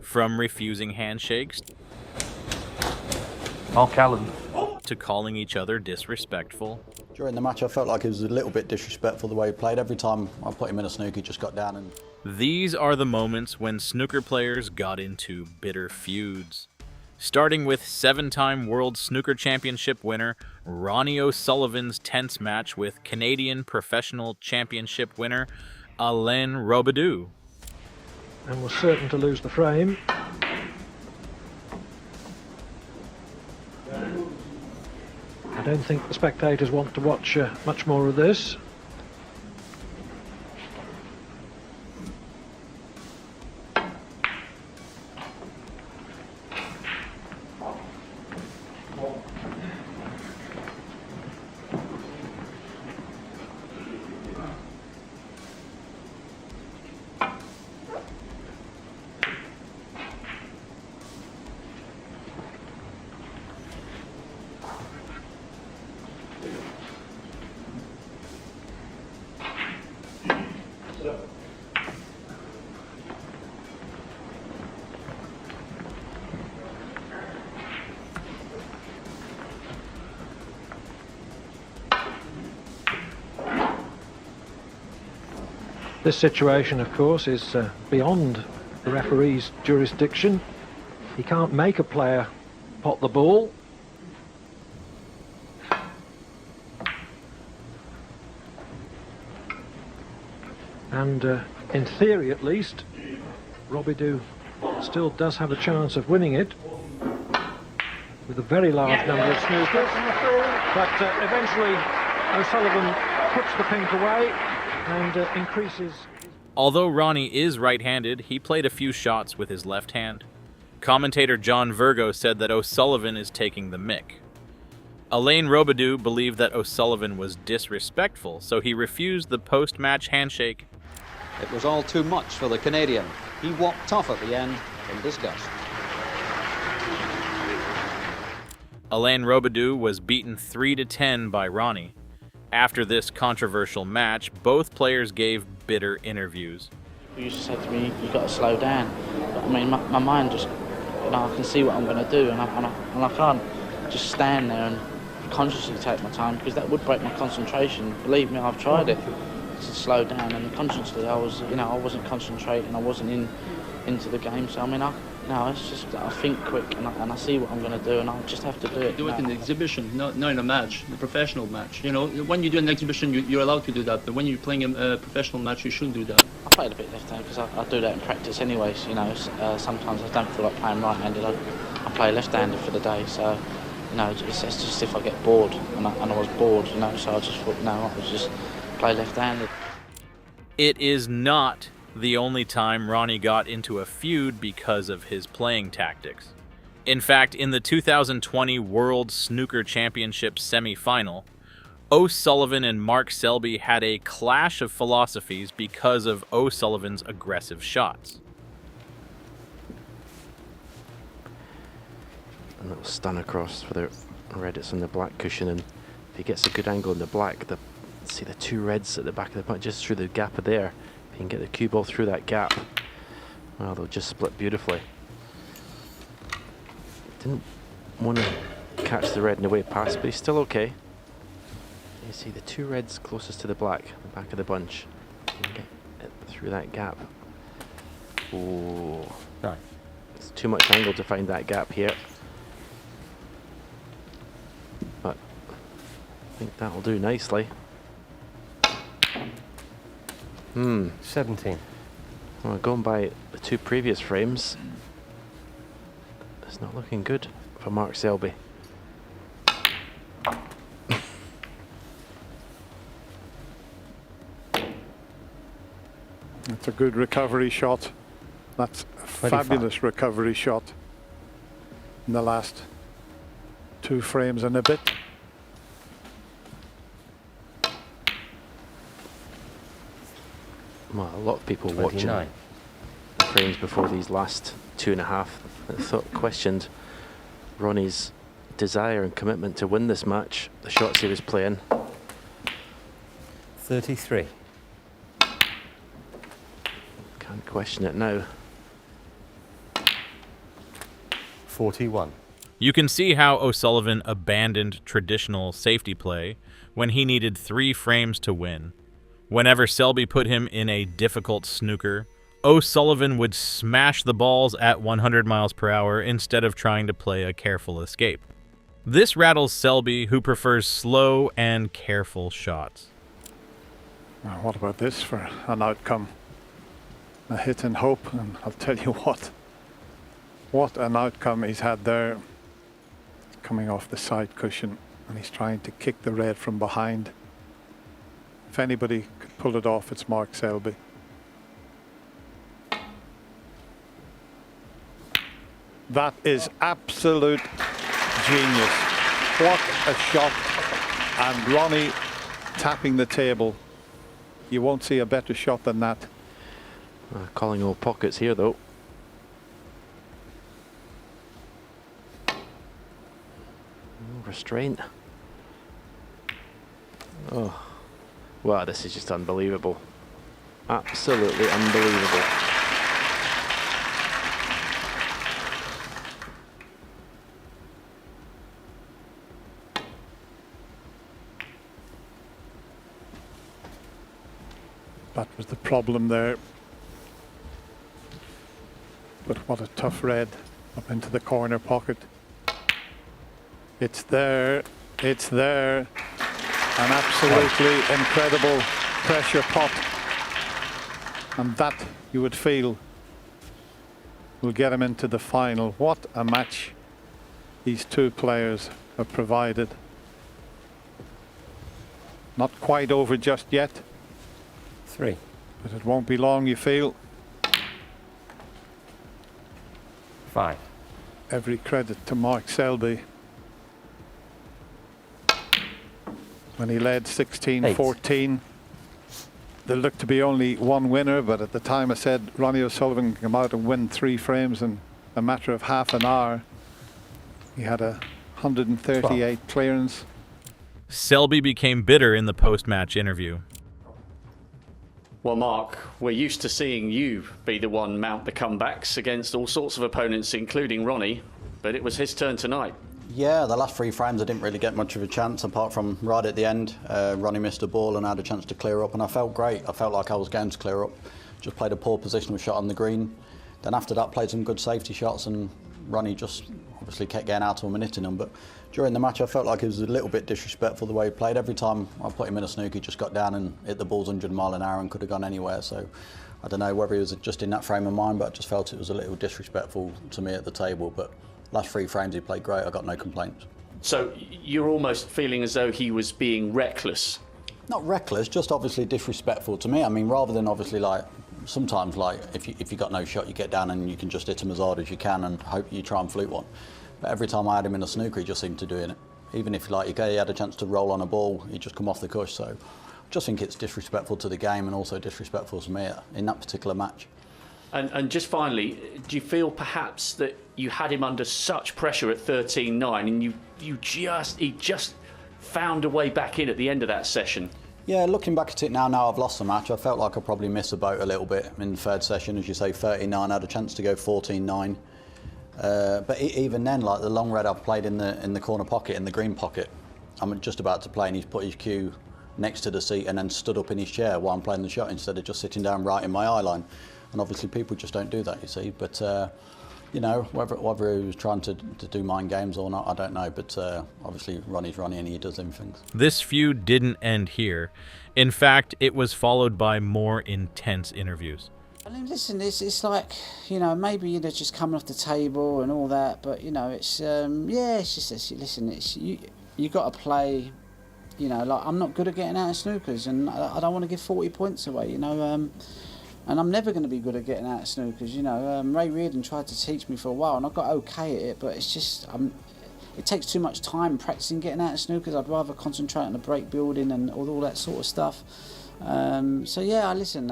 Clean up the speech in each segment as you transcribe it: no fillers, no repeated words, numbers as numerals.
From refusing handshakes to calling each other disrespectful. During the match, I felt like it was a little bit disrespectful the way he played. Every time I put him in a snooker, he just got down and... These are the moments when snooker players got into bitter feuds. Starting with 7-time World Snooker Championship winner Ronnie O'Sullivan's tense match with Canadian Professional Championship winner Alain Robidoux. And was certain to lose the frame. I don't think the spectators want to watch much more of this. This situation, of course, is beyond the referee's jurisdiction. He can't make a player pot the ball. And in theory, at least, Robidoux still does have a chance of winning it with a very large number of snookers. But eventually, O'Sullivan puts the pink away and increases. Although Ronnie is right-handed, he played a few shots with his left hand. Commentator John Virgo said that O'Sullivan is taking the mick. Alain Robidoux believed that O'Sullivan was disrespectful, so he refused the post-match handshake. It was all too much for the Canadian. He walked off at the end in disgust. Alain Robidoux was beaten 3-10 by Ronnie. After this controversial match, both players gave bitter interviews. He used to say to me, "You've got to slow down." But, I mean, my mind just, I can see what I'm going to do, and I can't just stand there and consciously take my time, because that would break my concentration. Believe me, I've tried it to slow down, and consciously I wasn't concentrating, I wasn't into the game. So I mean, it's just I think quick, and I see what I'm going to do, and I just have to do it. Do it in the exhibition, not in a match, the professional match. You know, when you do an exhibition, you're allowed to do that, but when you're playing a professional match, you shouldn't do that. I played a bit left-handed because I do that in practice anyways. You know, sometimes I don't feel like playing right-handed. I play left-handed for the day, so you know, it's just if I get bored, and I was bored, you know, so I just thought, no, I'll just play left-handed. It is not the only time Ronnie got into a feud because of his playing tactics. In fact, in the 2020 World Snooker Championship semifinal, O'Sullivan and Mark Selby had a clash of philosophies because of O'Sullivan's aggressive shots. A little stun across for the red. It's on the black cushion, and if he gets a good angle in the black, see the two reds at the back of the punch, just through the gap of there. If he can get the cue ball through that gap, well, they'll just split beautifully. Didn't want to catch the red in the way past, but he's still okay. You see the two reds closest to the black, the back of the bunch. He can get it through that gap. Oh, no. It's too much angle to find that gap here. But I think that'll do nicely. 17. Well, going by the two previous frames, it's not looking good for Mark Selby. It's a good recovery shot. That's a 25. fabulous recovery shot in the last 2 frames and a bit. Well, a lot of people 29. watching the frames before these last 2.5 questioned Ronnie's desire and commitment to win this match. The shots he was playing. 33. Can't question it now. 41. You can see how O'Sullivan abandoned traditional safety play when he needed 3 frames to win. Whenever Selby put him in a difficult snooker, O'Sullivan would smash the balls at 100 miles per hour instead of trying to play a careful escape. This rattles Selby, who prefers slow and careful shots. Now, what about this for an outcome? A hit and hope, and I'll tell you what an outcome he's had there. Coming off the side cushion, and he's trying to kick the red from behind. If anybody could pull it off, it's Mark Selby. That is absolute genius. What a shot. And Ronnie tapping the table. You won't see a better shot than that. Calling all pockets here, though. Restraint. Oh, wow, this is just unbelievable. Absolutely unbelievable. That was the problem there. But what a tough red up into the corner pocket. It's there, it's there. An absolutely incredible pressure pot. And that, you would feel, will get him into the final. What a match these two players have provided. Not quite over just yet. 3. But it won't be long, you feel. 5. Every credit to Mark Selby. When he led 16-14, there looked to be only one winner, but at the time I said Ronnie O'Sullivan can come out and win 3 frames in a matter of half an hour. He had a 138 clearance. Selby became bitter in the post-match interview. Well, Mark, we're used to seeing you be the one mount the comebacks against all sorts of opponents, including Ronnie, but it was his turn tonight. Yeah, the last 3 frames I didn't really get much of a chance apart from right at the end. Ronnie missed a ball and I had a chance to clear up and I felt great. I felt like I was going to clear up. Just played a poor positional shot on the green. Then after that played some good safety shots and Ronnie just obviously kept getting out of him and hitting them. But during the match I felt like it was a little bit disrespectful the way he played. Every time I put him in a snooker he just got down and hit the balls 100 mile an hour and could have gone anywhere. So I don't know whether he was just in that frame of mind, but I just felt it was a little disrespectful to me at the table. But last 3 frames he played great, I got no complaints. So you're almost feeling as though he was being reckless? Not reckless, just obviously disrespectful to me. I mean, rather than obviously like, sometimes like if you got no shot you get down and you can just hit him as hard as you can and hope you try and flute one. But every time I had him in a snooker he just seemed to do it. Even if like he had a chance to roll on a ball, he'd just come off the cush. So I just think it's disrespectful to the game and also disrespectful to me in that particular match. And just finally, do you feel perhaps that you had him under such pressure at 13-9 and he just found a way back in at the end of that session? Yeah, looking back at it now I've lost the match. I felt like I probably missed the boat a little bit in the 3rd session. As you say, 39, I had a chance to go 14-9. But even then, like the long red I've played in the corner pocket, in the green pocket, I'm just about to play and he's put his cue next to the seat and then stood up in his chair while I'm playing the shot instead of just sitting down right in my eye line. And obviously people just don't do that, you see. But you know, whether he was trying to do mind games or not, I don't know. But obviously Ronnie's Ronnie and he does them things. This feud didn't end here. In fact, it was followed by more intense interviews. I mean, listen, it's like, you know, maybe you're just coming off the table and all that, but you know, it's it's just listen, it's you got to play. You know, like I'm not good at getting out of snookers, and I don't want to give 40 points away. You know. And I'm never going to be good at getting out of snookers, you know. Ray Reardon tried to teach me for a while and I got okay at it, but it's just, it takes too much time practicing getting out of snookers. I'd rather concentrate on the break building and all that sort of stuff. So yeah, listen,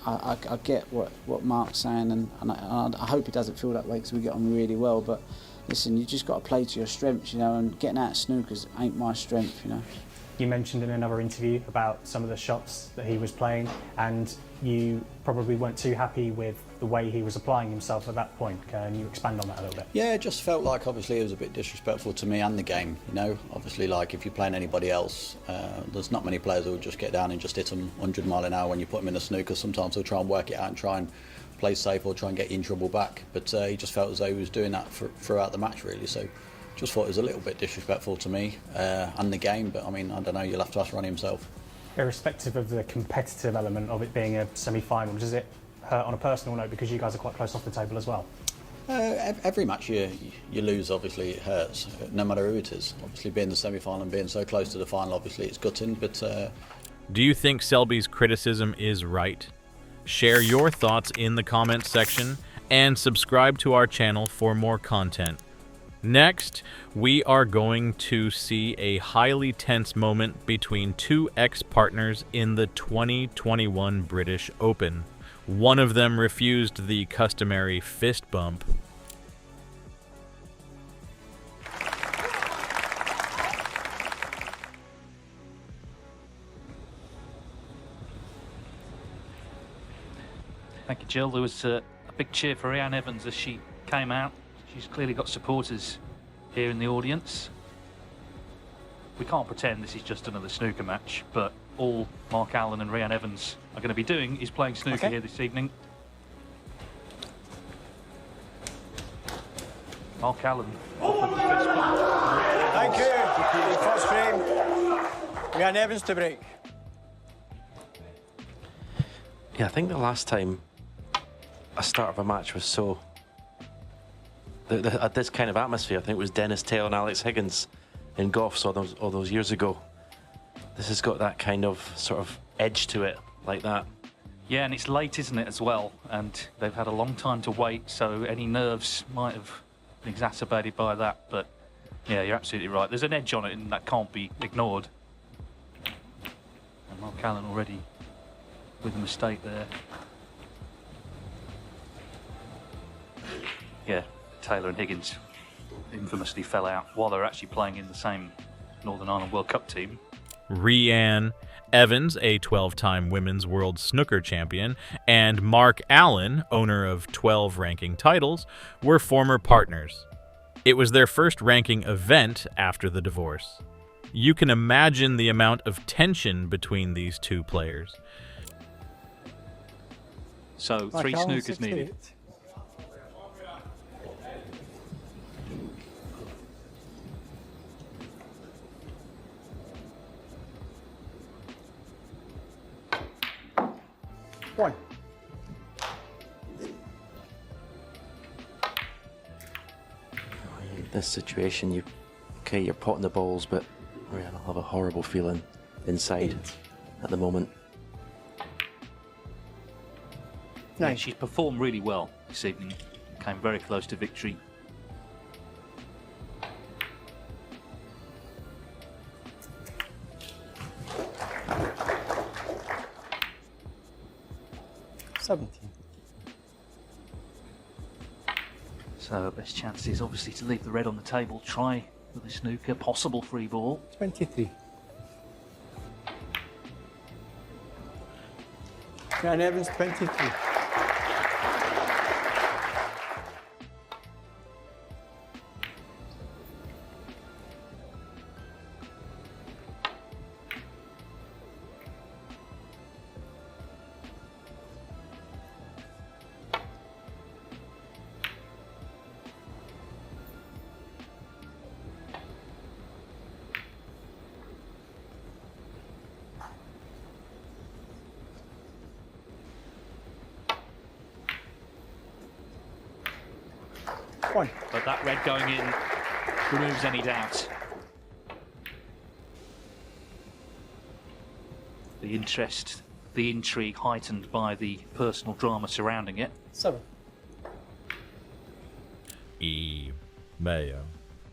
I get what Mark's saying and I hope he doesn't feel that way because we get on really well, but listen, you just got to play to your strengths, you know, and getting out of snookers ain't my strength, you know. You mentioned in another interview about some of the shots that he was playing and you probably weren't too happy with the way he was applying himself at that point. Can you expand on that a little bit? Yeah, it just felt like obviously it was a bit disrespectful to me and the game. You know, obviously, like if you're playing anybody else, there's not many players who will just get down and just hit them 100 mile an hour when you put them in a snooker. Sometimes they'll try and work it out and try and play safe or try and get you in trouble back. But he just felt as though he was doing that throughout the match, really. So just thought it was a little bit disrespectful to me and the game. But I mean, I don't know. You'll have to ask Ronnie himself. Irrespective of the competitive element of it being a semi-final, does it hurt on a personal note because you guys are quite close off the table as well? Every match you lose, obviously it hurts, no matter who it is. Obviously being the semi-final and being so close to the final, obviously it's gutting, but... Do you think Selby's criticism is right? Share your thoughts in the comments section and subscribe to our channel for more content. Next, we are going to see a highly tense moment between two ex-partners in the 2021 British Open. One of them refused the customary fist bump. Thank you, Jill. There was a big cheer for Rhiannon Evans as she came out. She's clearly got supporters here in the audience. We can't pretend this is just another snooker match, but all Mark Allen and Rhiannon Evans are going to be doing is playing snooker here this evening. Mark Allen offered the fist bump. Thank you. First frame. Rhiannon Evans to break. Yeah, I think the last time a start of a match was so... this kind of atmosphere, I think it was Dennis Taylor and Alex Higgins in golf all those years ago. This has got that kind of sort of edge to it, like that. Yeah, and it's late, isn't it, as well? And they've had a long time to wait, so any nerves might have been exacerbated by that. But yeah, you're absolutely right. There's an edge on it, and that can't be ignored. And Mark Allen already with a mistake there. Yeah, Taylor and Higgins infamously fell out while they were actually playing in the same Northern Ireland World Cup team. Rhiannon Evans, a 12-time women's world snooker champion, and Mark Allen, owner of 12 ranking titles, were former partners. It was their first ranking event after the divorce. You can imagine the amount of tension between these two players. So, 3 snookers needed. One. In this situation, you're potting the balls, but Rhiannon will have a horrible feeling inside at the moment. Yeah, she's performed really well this evening. Came very close to victory. So best chance is obviously to leave the red on the table, try with a snooker, possible free ball. 23. Rhiannon Evans 23. One. But that red going in removes any doubt. The interest, the intrigue heightened by the personal drama surrounding it. 7. Mayo.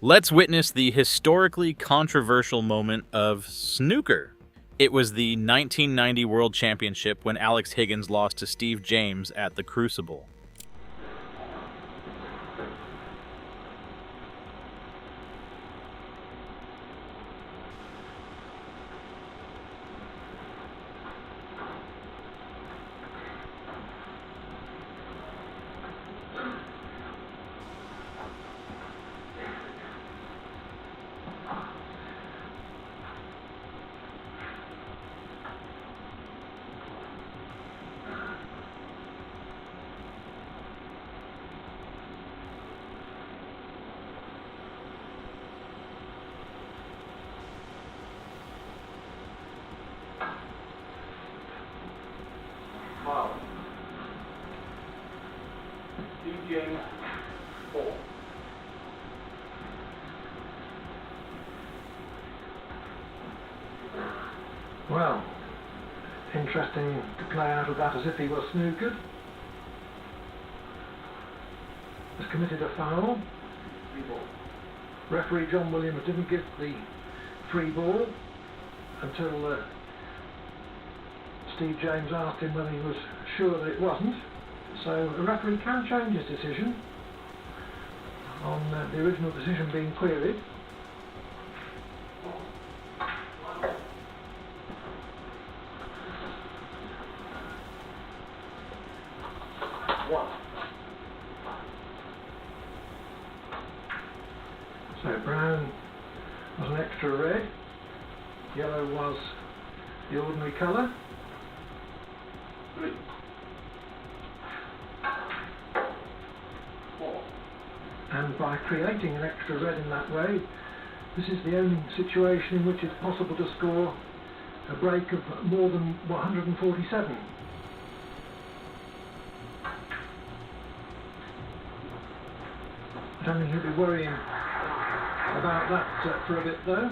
Let's witness the historically controversial moment of snooker. It was the 1990 World Championship when Alex Higgins lost to Steve James at the Crucible. Well, interesting to play out of that as if he was snookered. Has committed a foul. Referee John Williams didn't give the free ball until Steve James asked him whether he was sure that it wasn't. So a referee can change his decision on the original decision being queried. So brown was an extra red, yellow was the ordinary colour. And by creating an extra red in that way, this is the only situation in which it's possible to score a break of more than 147. I don't think he'll be worrying about that for a bit though.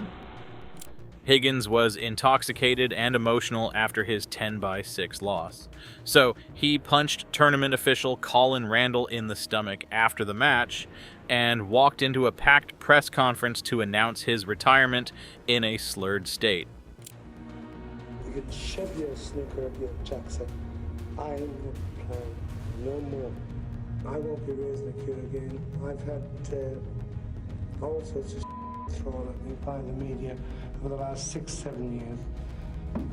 Higgins was intoxicated and emotional after his 10-by-6 loss. So he punched tournament official Colin Randall in the stomach after the match and walked into a packed press conference to announce his retirement in a slurred state. You can shove your snooker up your Jackson. I will play no more. I won't be raising a cue again. I've had all sorts of thrown at me by the media over the last 6-7 years.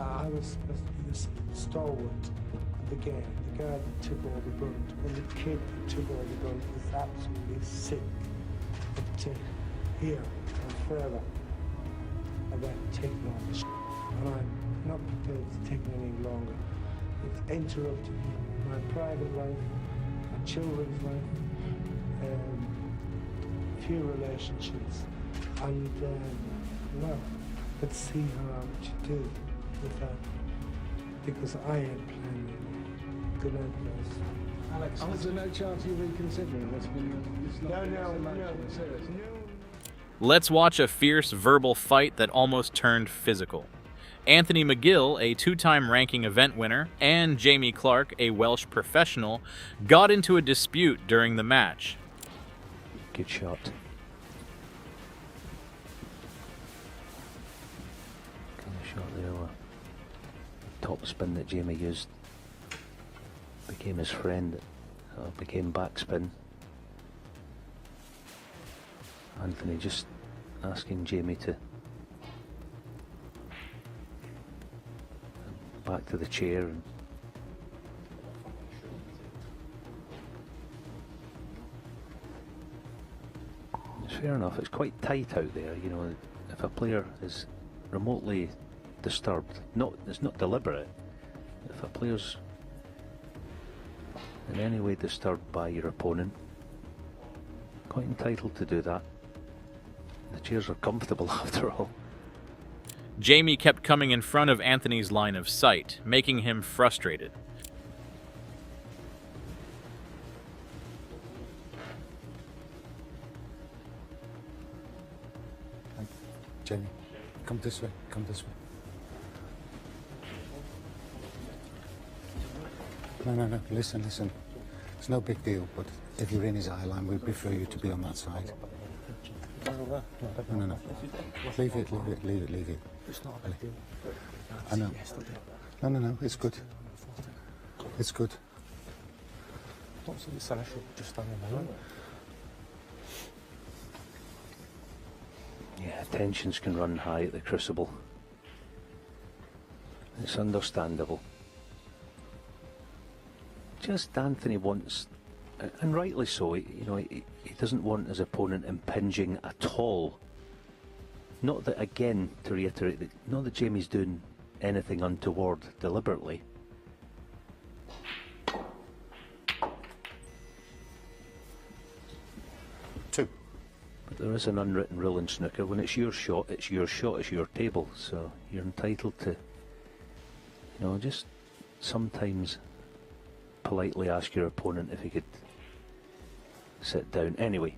I was supposed to be this stalwart of the game, the guy that took all the brunt. When the kid that took all the brunt was absolutely sick. But here and further, I've taken all the shit, and I'm not prepared to take it any longer. It's interrupted my private life, my children's life, few relationships, and well, let's see how much you do with that, because I had planned it. Good night, guys. Alex, is there no chance you reconsidering this? No. Let's watch a fierce verbal fight that almost turned physical. Anthony McGill, a two-time ranking event winner, and Jamie Clark, a Welsh professional, got into a dispute during the match. Good shot. Kind of shot there. Top spin that Jamie used became his friend. Became backspin. Anthony just asking Jamie to back to the chair. And it's fair enough, it's quite tight out there, you know. If a player is remotely disturbed, it's not deliberate. If a player's in any way disturbed by your opponent, quite entitled to do that. The chairs are comfortable after all. Jamie kept coming in front of Anthony's line of sight, making him frustrated. Jamie, come this way, No, listen. It's no big deal, but if you're in his eye line, we'd prefer you to be on that side. No. Leave it. It's not a big deal. I know. No, it's good. It's good. Just stand in the line. Yeah, tensions can run high at the Crucible. It's understandable. Just Anthony wants, and rightly so, he doesn't want his opponent impinging at all. Not that, again, to reiterate, not that Jamie's doing anything untoward deliberately. Two. But there is an unwritten rule in snooker. When it's your shot, it's your table. So you're entitled to, just sometimes politely ask your opponent if he could set down anyway.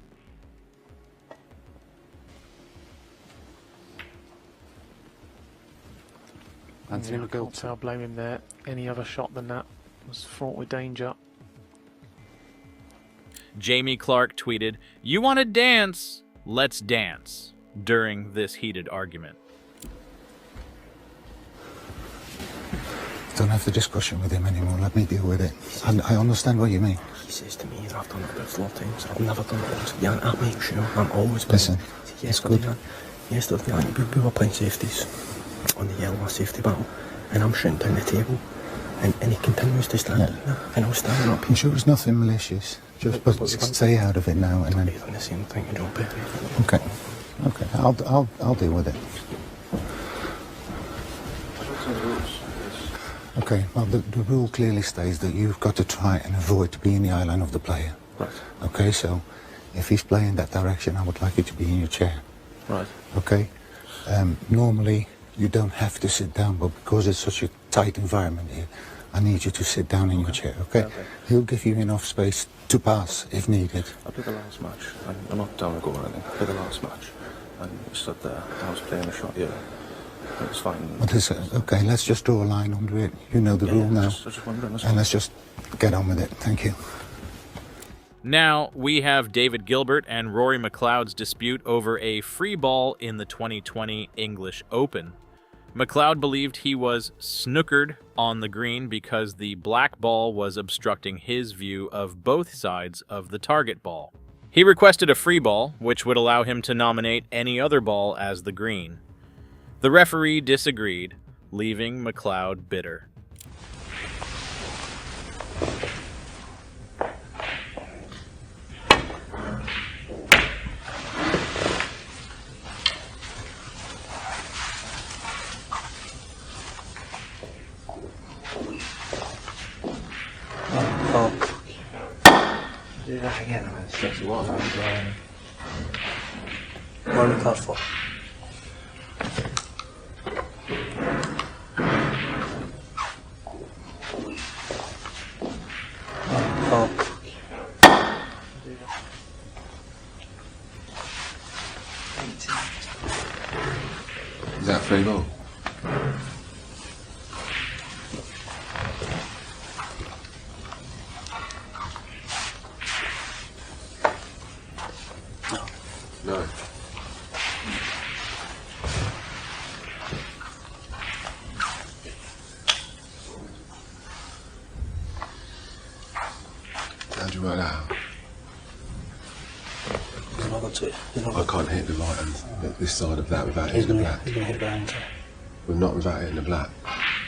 Anthony McGill. Can't say I blame him there. Any other shot than that was fraught with danger. Jamie Clark tweeted, "You want to dance? Let's dance," during this heated argument. Don't have the discussion with him anymore. Let me deal with it. I understand what you mean. He says to me, I've done it about 4 times. I've never done it once. Yeah, I make sure I'm always Listen, yesterday, we were playing safeties on the yellow safety battle, and I'm shooting down the table, and he continues to stand there, and I was standing up. I'm sure it's nothing malicious. Just stay out of it now, and then. The same thing, you don't pay. Okay, I'll deal with it. Okay, well, the rule clearly states that you've got to try and avoid to be in the eye line of the player. Right. Okay, so if he's playing that direction, I would like you to be in your chair. Right. Okay? Normally, you don't have to sit down, but because it's such a tight environment here, I need you to sit down in your chair, okay? He'll give you enough space to pass if needed. I played the last match, and I'm not down to go or anything. I played the last match, and I stood there, I was playing a shot, yeah. It was fine. But okay, let's just draw a line under it. You know the rule now. And let's just get on with it. Thank you. Now we have David Gilbert and Rory McLeod's dispute over a free ball in the 2020 English Open. McLeod believed he was snookered on the green because the black ball was obstructing his view of both sides of the target ball. He requested a free ball, which would allow him to nominate any other ball as the green. The referee disagreed, leaving McLeod bitter. Do that again, I'm going to stretch the water. What are we called for? Is that free ball? No. How'd you work that out? I can't hit the right hand, this side of that without hitting the black. He's going to hit the hand. Well, not without hitting the black.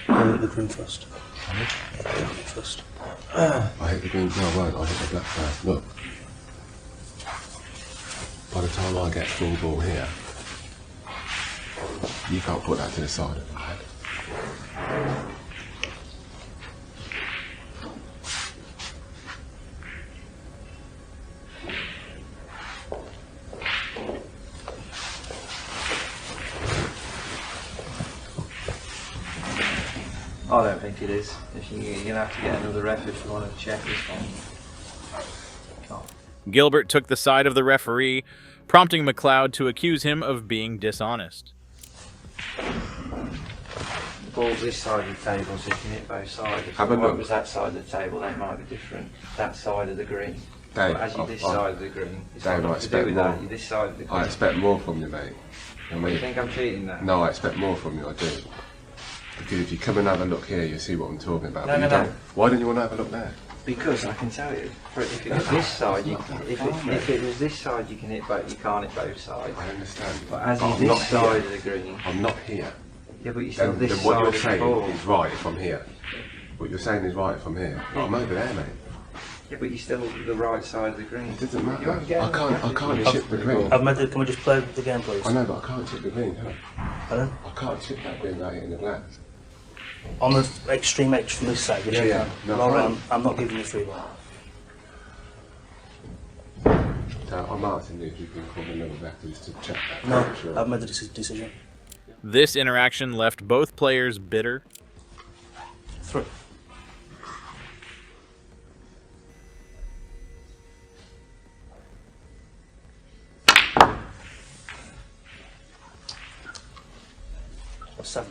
I'll hit the green first. Hit the green first. I hit the green, no I won't, I'll hit the black first. Look. By the time I get full ball here, you can't put that to the side of the head. I don't think it is. You're going to have to get another ref if you want to check this one. Gilbert took the side of the referee, prompting McLeod to accuse him of being dishonest. The ball's this side of the table, so you can hit both sides. If Have a it look. was that side of the table, that might be different. That side of the green. Dave, But as you're this side of the green, it's Dave, got I nothing to do expect with more. that. You're this side of the green. I expect more from you, mate. You think I'm cheating there? No, I expect more from you, I do. Because if you come and have a look here, you'll see what I'm talking about. No, But no, you no. don't. Why don't you want to have a look there? Because I can tell you, if it was this side, if it was this side, you can hit both. You can't hit both sides. I understand. But as But you're I'm not this side here. of the green. I'm not here. Yeah, but you're still this then side what you're of the saying ball. is right if I'm here. What you're saying is right if I'm here. Yeah. I'm over there, mate. Yeah, but you're still the right side of the green. It doesn't matter. You won't get I can't chip the green. I've made it. Can we just play the game, please? I know, but I can't chip the green, can I? Pardon? I can't chip that green without hitting the black. On the extreme edge from this side, yes, Yeah, you no, can. fine. I'm not giving you free ball. So I'm asking you if you can call the level referees to check that. No, Sure. I've made the decision. This interaction left both players bitter. 3. 7.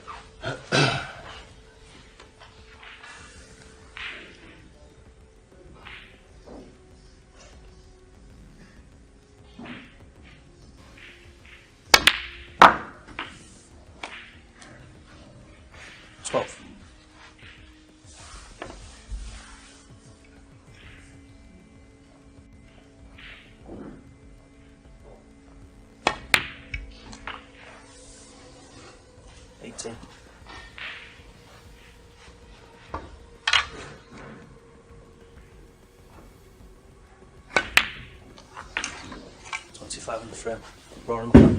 In the frame. Roaring back.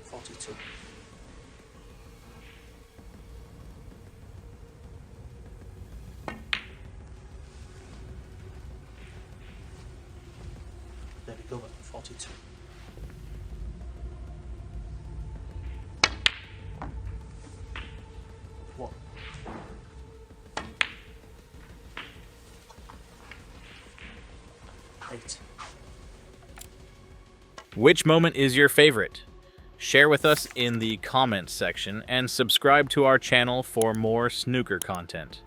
42. There we go, 42. One. Which moment is your favorite? Share with us in the comments section and subscribe to our channel for more snooker content.